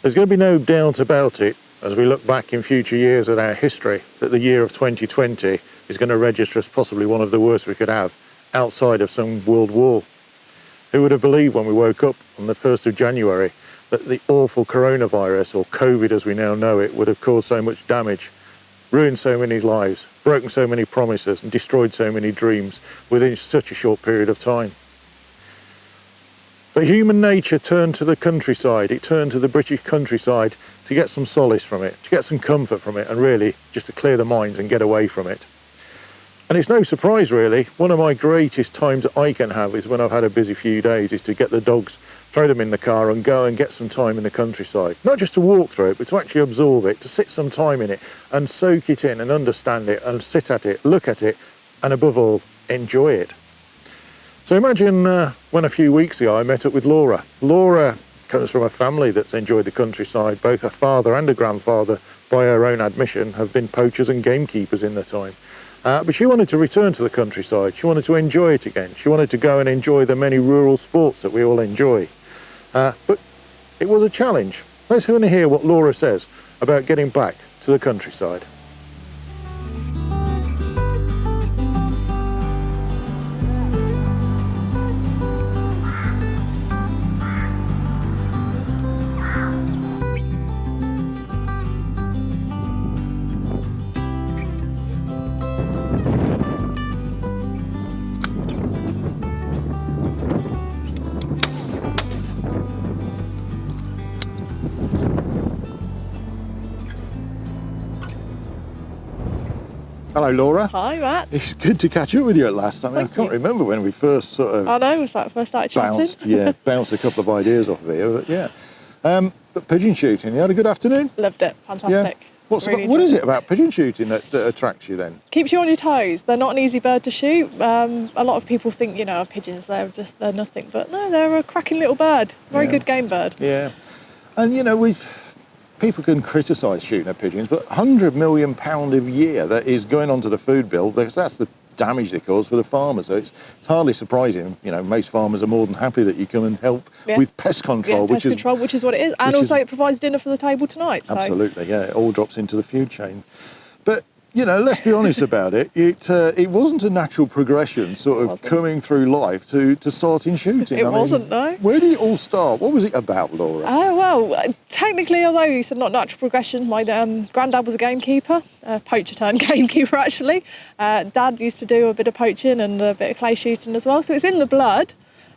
There's going to be no doubt about it, as we look back in future years at our history, that the year of 2020 is going to register as possibly one of the worst we could have outside of some world war. Who would have believed when we woke up on the 1st of January that the awful coronavirus, or COVID as we now know it, would have caused so much damage, ruined so many lives, broken so many promises and destroyed so many dreams within such a short period of time. But human nature turned to the countryside, it turned to the British countryside to get some solace from it, to get some comfort from it, and really just to clear the minds and get away from it. And it's no surprise really, one of my greatest times that I can have is when I've had a busy few days, is to get the dogs, throw them in the car and go and get some time in the countryside. Not just to walk through it, but to actually absorb it, to sit some time in it and soak it in and understand it and sit at it, look at it, and above all, enjoy it. So imagine when a few weeks ago I met up with Laura. Laura comes from a family that's enjoyed the countryside. Both her father and her grandfather, by her own admission, have been poachers and gamekeepers in their time. But she wanted to return to the countryside. She wanted to enjoy it again. She wanted to go and enjoy the many rural sports that we all enjoy. But it was a challenge. Let's hear what Laura says about getting back to the countryside. Hello Laura. Hi Matt. It's good to catch up with you at last. I mean, I can't remember when we first sort of... I know, was that first started chatting? bounced a couple of ideas off of here, but yeah. But pigeon shooting, you had a good afternoon? Loved it, fantastic. Yeah. What is it about pigeon shooting that attracts you then? Keeps you on your toes. They're not an easy bird to shoot. A lot of people think, you know, pigeons, they're nothing, but no, they're a cracking little bird. Very good game bird. Yeah. And you know, people can criticise shooting at pigeons, but £100 million a year that is going onto the food bill, because that's the damage they cause for the farmers. So it's hardly surprising. You know, most farmers are more than happy that you come and help with pest control, which is what it is. And also it provides dinner for the table tonight. So. Absolutely, yeah, it all drops into the food chain. But you know, let's be honest about it. It wasn't a natural progression, sort of coming through life to starting shooting. It wasn't, no. Where did it all start? What was it about, Laura? Well, technically, although you said not natural progression, my granddad was a gamekeeper, poacher turned gamekeeper actually. Dad used to do a bit of poaching and a bit of clay shooting as well, so it's in the blood.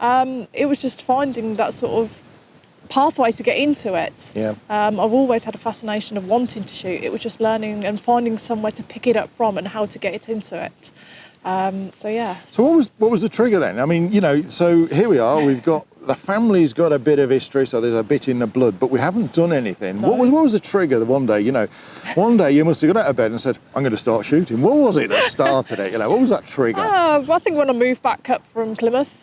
It was just finding that sort of pathway to get into it. Yeah. I've always had a fascination of wanting to shoot. It was just learning and finding somewhere to pick it up from and how to get it into it. So yeah. So what was the trigger then? I mean, you know, so here we are. We've got the family's got a bit of history, so there's a bit in the blood, but we haven't done anything. No. What was the trigger? The one day, you know, one day you must have got out of bed and said, "I'm going to start shooting." What was it that started it? You know, what was that trigger? I think when I moved back up from Plymouth,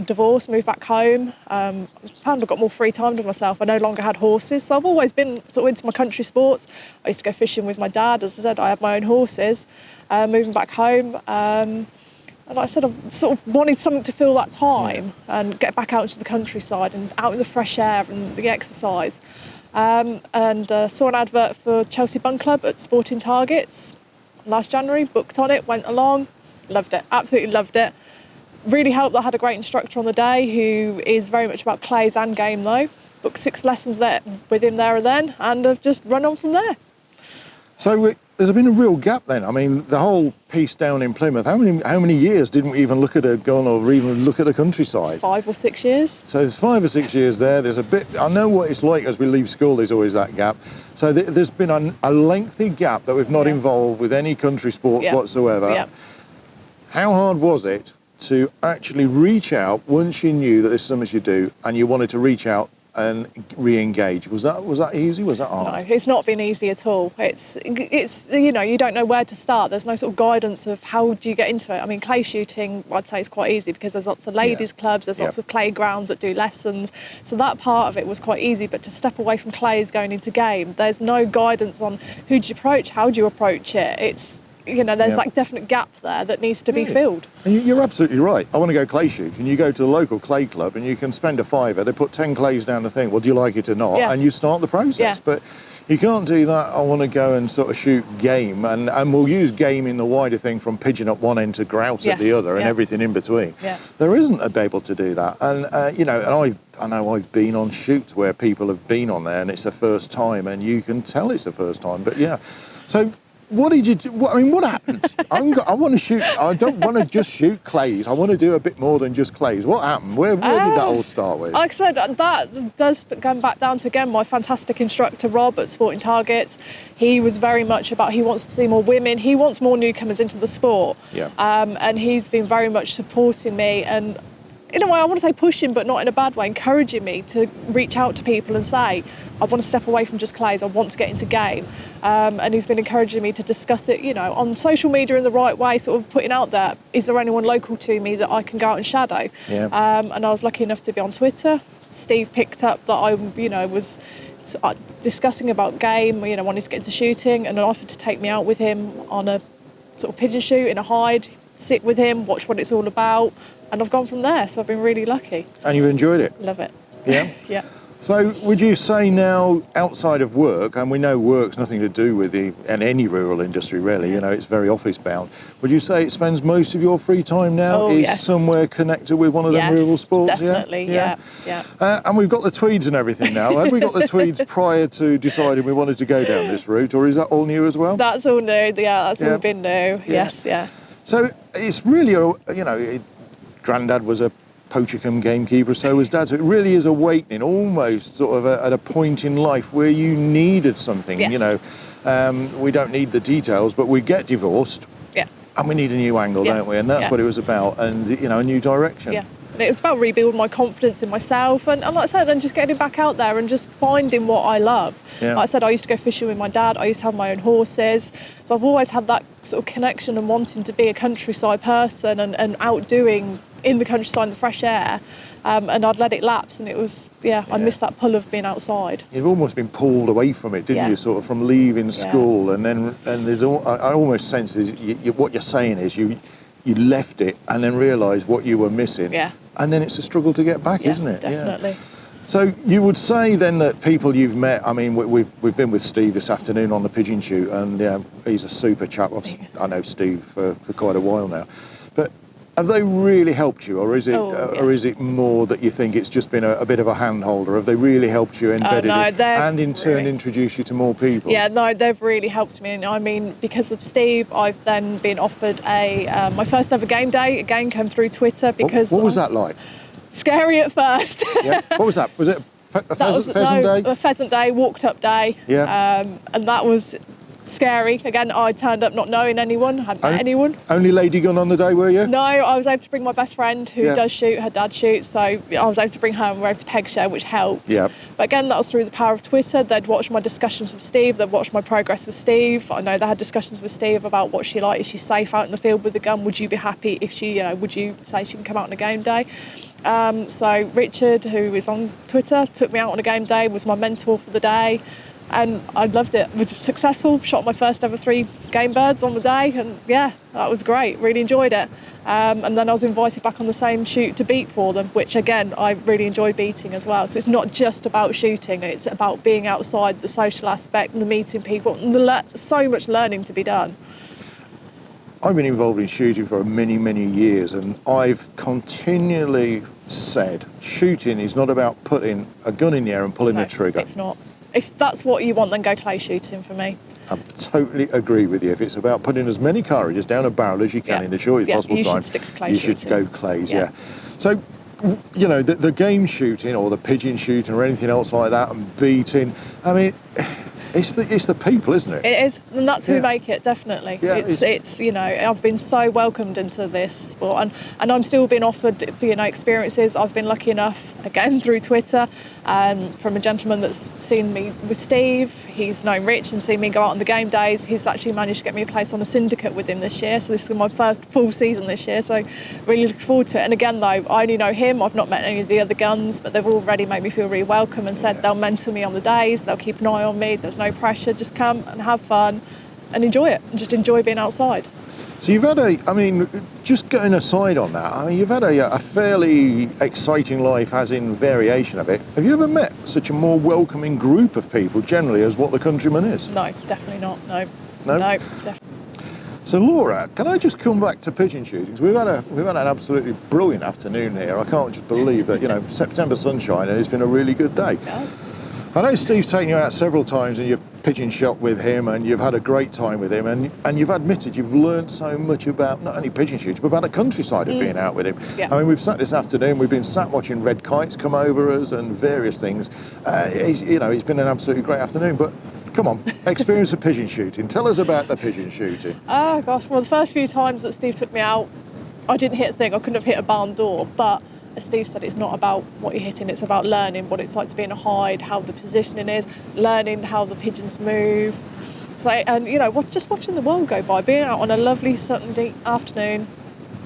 divorced, moved back home, found I got more free time to myself. I no longer had horses, so I've always been sort of into my country sports. I used to go fishing with my dad. As I said, I had my own horses. Moving back home, and like I said, I sort of wanted something to fill that time and get back out into the countryside and out in the fresh air and the exercise. And saw an advert for Chelsea Bun Club at Sporting Targets last January, booked on it, went along, loved it, absolutely loved it. Really helped that I had a great instructor on the day who is very much about clays and game though. Booked 6 lessons there with him there and then, and I've just run on from there. So there's been a real gap then. I mean, the whole piece down in Plymouth, how many years didn't we even look at a gun or even look at the countryside? 5 or 6 years. So there's 5 or 6 years there. There's a bit, I know what it's like as we leave school, there's always that gap. So there's been a lengthy gap that we've not involved with any country sports whatsoever. Yeah. How hard was it to actually reach out once you knew that this is something you do and you wanted to reach out and re-engage? Was that easy? Was that hard? No, it's not been easy at all. It's you know, you don't know where to start. There's no sort of guidance of how do you get into it. I mean, clay shooting, I'd say, is quite easy because there's lots of ladies' clubs, there's lots of clay grounds that do lessons. So that part of it was quite easy, but to step away from clays going into game, there's no guidance on who do you approach, how do you approach it. there's Yeah. that definite gap there that needs to be filled. And you're absolutely right. I want to go clay shoot, and you go to the local clay club and you can spend a fiver, they put 10 clays down the thing, well, do you like it or not? Yeah. And you start the process. Yeah. But you can't do that, I want to go and sort of shoot game, and we'll use game in the wider thing from pigeon at one end to grouse at the Yes. other and Yeah. everything in between. Yeah. There isn't able to do that. And, and I know I've been on shoots where people have been on there and it's the first time and you can tell it's the first time, but yeah. So what did you do? What happened? I want to shoot, I don't want to just shoot clays. I want to do a bit more than just clays. What happened? Where did that all start with? Like I said, that does come back down to, again, my fantastic instructor, Rob, at Sporting Targets. He was very much about, he wants to see more women. He wants more newcomers into the sport. Yeah. And he's been very much supporting me and, in a way, I want to say pushing, but not in a bad way, encouraging me to reach out to people and say, I want to step away from just clays, I want to get into game. And he's been encouraging me to discuss it, on social media in the right way, sort of putting out there, is there anyone local to me that I can go out and shadow? Yeah. And I was lucky enough to be on Twitter. Steve picked up that I, was discussing about game, wanting to get into shooting, and offered to take me out with him on a sort of pigeon shoot in a hide, sit with him, watch what it's all about. And I've gone from there, so I've been really lucky. And you've enjoyed it? Love it. Yeah? Yeah. So would you say now, outside of work, and we know work's nothing to do with any rural industry really, it's very office bound, would you say it spends most of your free time now yes. somewhere connected with one of them rural sports? Definitely, yeah. And we've got the tweeds and everything now. Had we got the tweeds prior to deciding we wanted to go down this route, or is that all new as well? That's all new, that's all been new, yes, yeah. So it's really, Grandad was a poacher come gamekeeper, so was Dad. So it really is awakening, almost sort of at a point in life where you needed something. Yes. We don't need the details, but we get divorced, and we need a new angle, don't we? And that's what it was about, and a new direction. Yeah. And it was about rebuilding my confidence in myself, and like I said, then just getting back out there and just finding what I love. Yeah. Like I said, I used to go fishing with my dad. I used to have my own horses, so I've always had that sort of connection and wanting to be a countryside person and out doing in the countryside in the fresh air. And I'd let it lapse, and it was, I missed that pull of being outside. You've almost been pulled away from it, didn't you? Sort of from leaving school, and there's I almost sense what you're saying is you left it and then realised what you were missing. Yeah. And then it's a struggle to get back, isn't it? Definitely. Yeah. So you would say then that people you've met, we've been with Steve this afternoon on the pigeon shoot, and he's a super chap. I know Steve for quite a while now. But have they really helped you, or is it more that you think it's just been a bit of a hand holder? Have they really helped you, embedded it, and in turn introduced you to more people? Yeah, no, they've really helped me. And because of Steve, I've then been offered my first ever game day. Again, came through Twitter because... What was that like? Scary at first. Yeah. What was that? Was it a pheasant day? A pheasant day, walked up day. Yeah. And that was scary. Again, I turned up not knowing anyone, hadn't met anyone. Only lady gun on the day, were you? No, I was able to bring my best friend who does shoot, her dad shoots, so I was able to bring her and we were able to peg share, which helped. Yeah. But again, that was through the power of Twitter. They'd watched my discussions with Steve, they'd watched my progress with Steve. I know they had discussions with Steve about what she liked. Is she safe out in the field with the gun? Would you be happy if she, would you say she can come out on a game day? So Richard, who is on Twitter, took me out on a game day, was my mentor for the day. And I loved it. Was successful, shot my first ever 3 game birds on the day, and that was great, really enjoyed it. And then I was invited back on the same shoot to beat for them, which again, I really enjoy beating as well. So it's not just about shooting, it's about being outside, the social aspect and the meeting people, and so much learning to be done. I've been involved in shooting for many, many years, and I've continually said shooting is not about putting a gun in the air and pulling a trigger. It's not. If that's what you want, then go clay shooting for me. I totally agree with you. If it's about putting as many carriages down a barrel as you can in the shortest possible time, you should stick to clay shooting. Should go clays, So, the game shooting or the pigeon shooting or anything else like that and beating, it's the people, isn't it? It is, and that's who make it, definitely. Yeah, it's I've been so welcomed into this sport, and I'm still being offered experiences. I've been lucky enough, again through Twitter, from a gentleman that's seen me with Steve. He's known Rich and seen me go out on the game days. He's actually managed to get me a place on a syndicate with him this year, so this is my first full season this year, so really looking forward to it. And again though, I only know him, I've not met any of the other guns, but they've already made me feel really welcome and said they'll mentor me on the days, they'll keep an eye on me, there's no pressure, just come and have fun and enjoy it, and just enjoy being outside. So you've had just going aside on that, you've had a fairly exciting life, as in variation of it. Have you ever met such a more welcoming group of people generally as what the Countryman is? No, definitely not. No. No? No, definitely. So Laura, can I just come back to pigeon shooting? 'Cause we've had an absolutely brilliant afternoon here. I can't just believe that, September sunshine, and it's been a really good day. Yes. I know Steve's taken you out several times and you've pigeon shot with him and you've had a great time with him, and you've admitted you've learned so much about not only pigeon shooting but about the countryside of being out with him. Yeah. We've sat this afternoon, we've been sat watching red kites come over us and various things. It's been an absolutely great afternoon, but come on, experience of pigeon shooting. Tell us about the pigeon shooting. Oh gosh, well the first few times that Steve took me out, I didn't hit a thing. I couldn't have hit a barn door, but as Steve said, it's not about what you're hitting, it's about learning what it's like to be in a hide, how the positioning is, learning how the pigeons move. So, and just watching the world go by, being out on a lovely Sunday afternoon,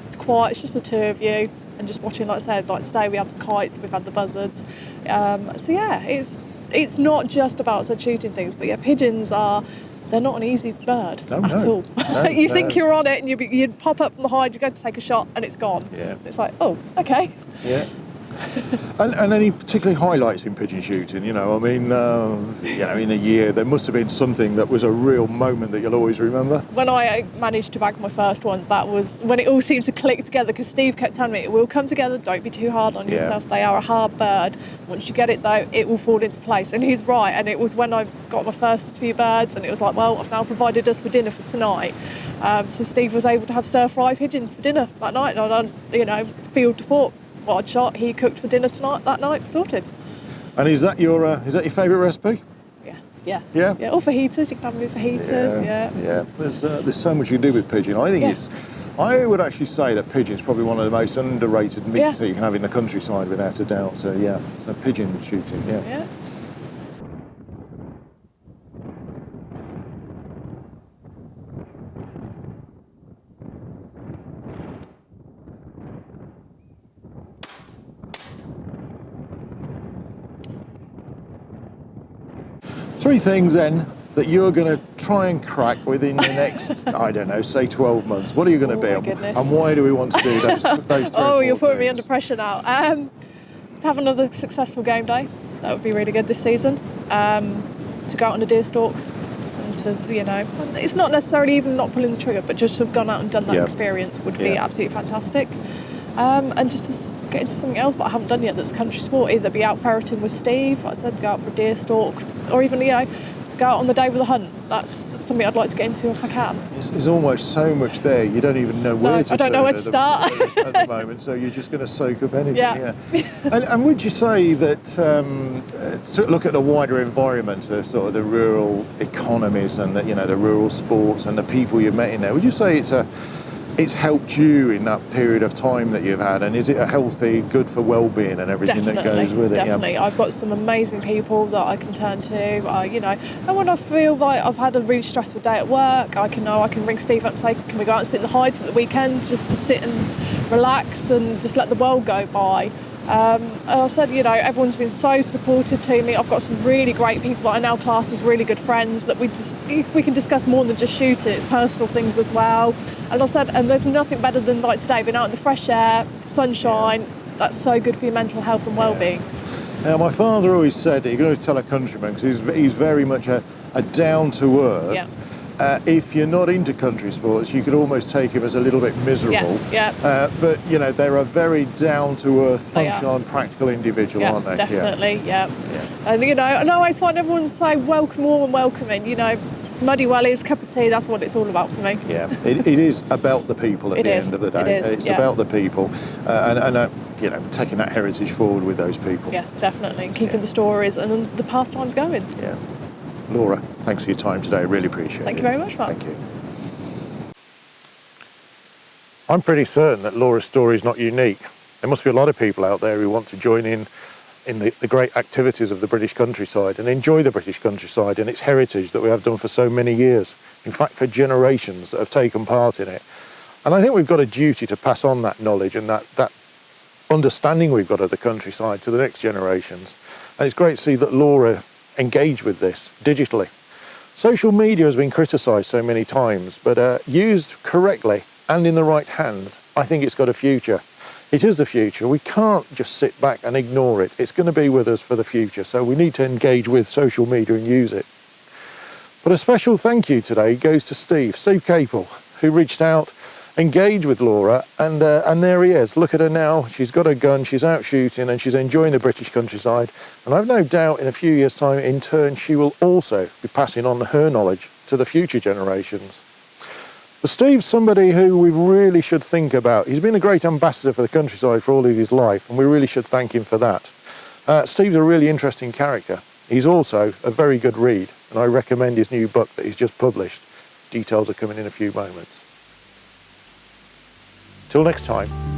it's quiet, it's just the two of you, and just watching, like I said, like today we have the kites, we've had the buzzards. It's not just about shooting things, but pigeons they're not an easy bird at all. No, you think you're on it and you'd pop up from the hide, you go to take a shot and it's gone. Yeah. It's like, oh, okay. Yeah. and any particular highlights in pigeon shooting? In a year there must have been something that was a real moment that you'll always remember. When I managed to bag my first ones, that was when it all seemed to click together, because Steve kept telling me it will come together, don't be too hard on yourself, they are a hard bird. Once you get it though, it will fall into place. And he's right, and it was when I got my first few birds and it was like, well, I've now provided us with dinner for tonight. So Steve was able to have stir-fry pigeon for dinner that night, and I done, field to fork. What I'd shot, he cooked for dinner that night, sorted. And is that your favourite recipe? Yeah. Or for heaters, you can have them for heaters. Yeah. There's so much you can do with pigeon. I think I would actually say that pigeon is probably one of the most underrated meats that you can have in the countryside, without a doubt. So pigeon shooting. Yeah. 3 things then that you're going to try and crack within the next, I don't know, say 12 months. What are you going to be? And why do we want to do those 3 Oh, you're putting things? me under pressure now. To have another successful game day, that would be really good this season. To go out on a deer stalk, and to, it's not necessarily even not pulling the trigger, but just to have gone out and done that experience would be absolutely fantastic. And just to get into something else that I haven't done yet that's country sport, either be out ferreting with Steve, like I said, go out for a deer stalk, or even, go out on the day with a hunt. That's something I'd like to get into if I can. There's almost so much there, you don't even know where to I don't know where to start. At the moment, so you're just going to soak up anything. Yeah. And would you say that, to look at the wider environment of sort of the rural economies and the rural sports and the people you've met in there, would you say it's helped you in that period of time that you've had, and is it a healthy, good for well-being and everything that goes with it? Definitely. I've got some amazing people that I can turn to, and when I feel like I've had a really stressful day at work, I can ring Steve up and say, can we go out and sit in the hide for the weekend, just to sit and relax and just let the world go by. And I said, everyone's been so supportive to me. I've got some really great people that I now class as really good friends that we can discuss more than just shooting. It's personal things as well. And I said, and there's nothing better than like today, being out in the fresh air, sunshine. That's so good for your mental health and well-being. Now, my father always said, you can always tell a countryman, because he's very much a down-to-earth. Yeah. If you're not into country sports, you could almost take him as a little bit miserable. But they're a very down-to-earth, functional and practical individual, aren't they? Definitely. Yeah. And and I always find everyone say welcome, warm and welcoming. Muddy wellies, cup of tea. That's what it's all about for me. Yeah, it is about the people at the end of the day. It's about the people, and taking that heritage forward with those people. Yeah, definitely, and keeping the stories and the pastimes going. Yeah. Laura, thanks for your time today. I really appreciate it. Thank you very much, Mark. Thank you. I'm pretty certain that Laura's story is not unique. There must be a lot of people out there who want to join in the great activities of the British countryside and enjoy the British countryside and its heritage that we have done for so many years. In fact, for generations that have taken part in it. And I think we've got a duty to pass on that knowledge and that understanding we've got of the countryside to the next generations. And it's great to see that Laura engage with this digitally. Social media has been criticised so many times, but used correctly and in the right hands, I think it's got a future. It is the future. We can't just sit back and ignore it. It's going to be with us for the future, so we need to engage with social media and use it. But a special thank you today goes to Steve Capel, who reached out, engaged with Laura, and there he is. Look at her now. She's got a gun, she's out shooting, and she's enjoying the British countryside. And I've no doubt in a few years' time, in turn, she will also be passing on her knowledge to the future generations. But Steve's somebody who we really should think about. He's been a great ambassador for the countryside for all of his life, and we really should thank him for that. Steve's a really interesting character. He's also a very good read, and I recommend his new book that he's just published. Details are coming in a few moments. Till next time.